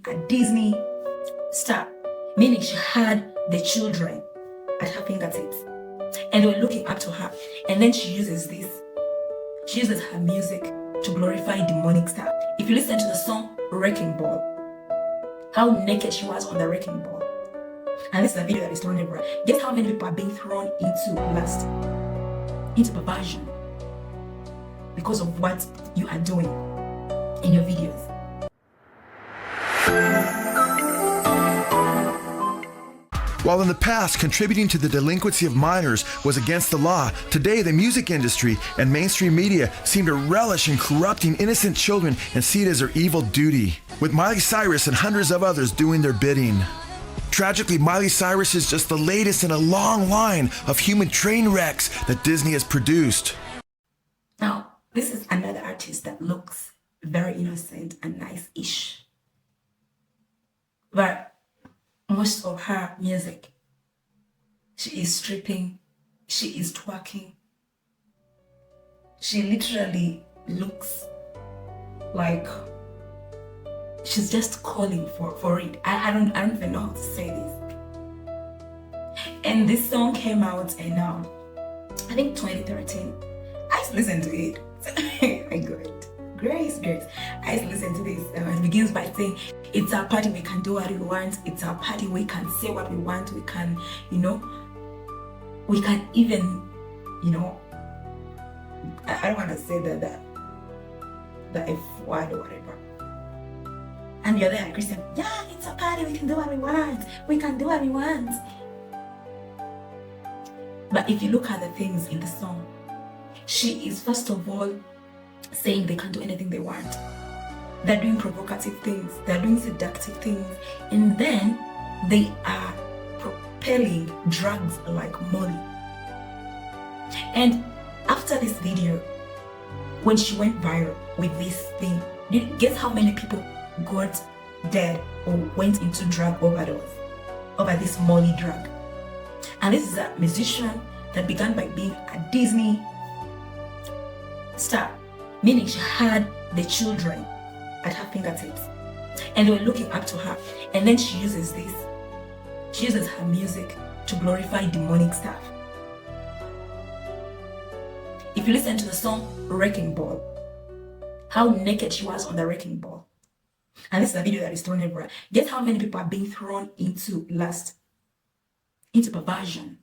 a Disney star, meaning she had the children at her fingertips and they were looking up to her. And then she uses her music to glorify demonic stuff. If you listen to the song Wrecking Ball, how naked she was on the wrecking ball. And this is a video that is thrown everywhere. Guess how many people are being thrown into lust, into perversion, because of what you are doing in your videos. While in the past, contributing to the delinquency of minors was against the law, today the music industry and mainstream media seem to relish in corrupting innocent children and see it as their evil duty, with Miley Cyrus and hundreds of others doing their bidding. Tragically, Miley Cyrus is just the latest in a long line of human train wrecks that Disney has produced. Now, this is another artist that looks very innocent and nice-ish, but most of her music, she is stripping, she is twerking. She literally looks like she's just calling for it. I don't even know how to say this. And this song came out in I think 2013. I used to listen to it. Oh my God. Grace. I used to listen to this. It begins by saying, it's our party, we can do what we want. It's our party, we can say what we want. We can, we can even, I don't want to say the F word or whatever. And you're there, Christian, yeah, it's a party, we can do what we want. We can do what we want. But if you look at the things in the song, she is first of all saying they can do anything they want. They're doing provocative things, they're doing seductive things, and then they are propelling drugs like Molly. And after this video, when she went viral with this thing, guess how many people got dead or went into drug overdose over this Molly drug? And this is a musician that began by being a Disney star, meaning she had the children at her fingertips and they were looking up to her. And then she uses her music to glorify demonic stuff. If you listen to the song Wrecking Ball, how naked she was on the wrecking ball. And this is a video that is thrown everywhere. Guess how many people are being thrown into lust, into perversion.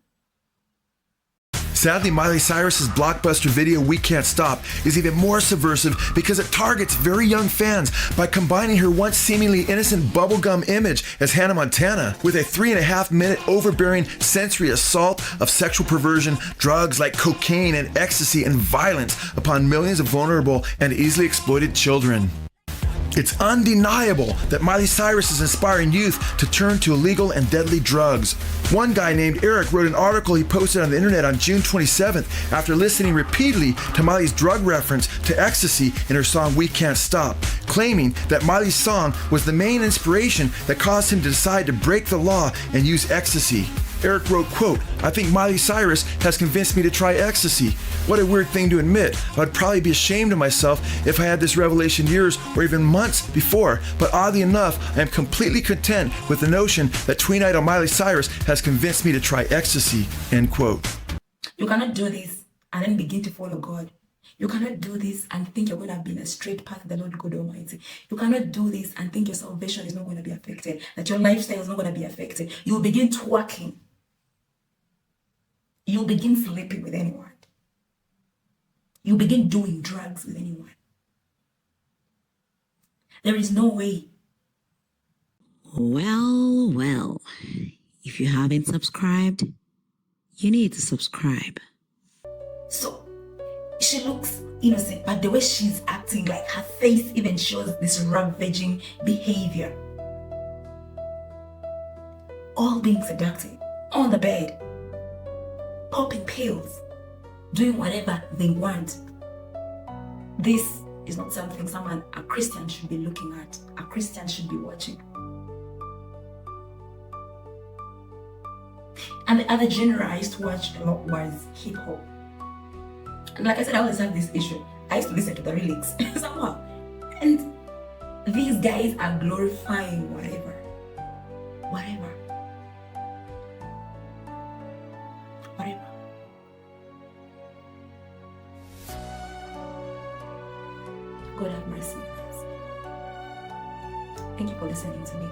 Sadly, Miley Cyrus's blockbuster video We Can't Stop is even more subversive because it targets very young fans by combining her once seemingly innocent bubblegum image as Hannah Montana with a 3.5-minute overbearing sensory assault of sexual perversion, drugs like cocaine and ecstasy, and violence upon millions of vulnerable and easily exploited children. It's undeniable that Miley Cyrus is inspiring youth to turn to illegal and deadly drugs. One guy named Eric wrote an article he posted on the internet on June 27th after listening repeatedly to Miley's drug reference to ecstasy in her song We Can't Stop, claiming that Miley's song was the main inspiration that caused him to decide to break the law and use ecstasy. Eric wrote, quote, "I think Miley Cyrus has convinced me to try ecstasy. What a weird thing to admit. I'd probably be ashamed of myself if I had this revelation years or even months before, but oddly enough, I am completely content with the notion that tween idol Miley Cyrus has convinced me to try ecstasy," end quote. You cannot do this and then begin to follow God. You cannot do this and think you're going to be in a straight path with the Lord God Almighty. You cannot do this and think your salvation is not going to be affected, that your lifestyle is not going to be affected. You will begin twerking. You'll begin sleeping with anyone. You begin doing drugs with anyone. There is no way. Well, if you haven't subscribed, you need to subscribe. So, she looks innocent, but the way she's acting, like her face even shows this ravaging behavior. All being seductive, on the bed, popping pills, doing whatever they want. This is not something a Christian should be looking at, a Christian should be watching. And the other genre I used to watch a lot was hip hop. And like I said, I always have this issue. I used to listen to the lyrics somehow. And These guys are glorifying whatever. Whatever. Whatever. God have mercy on us. Thank you for listening to me.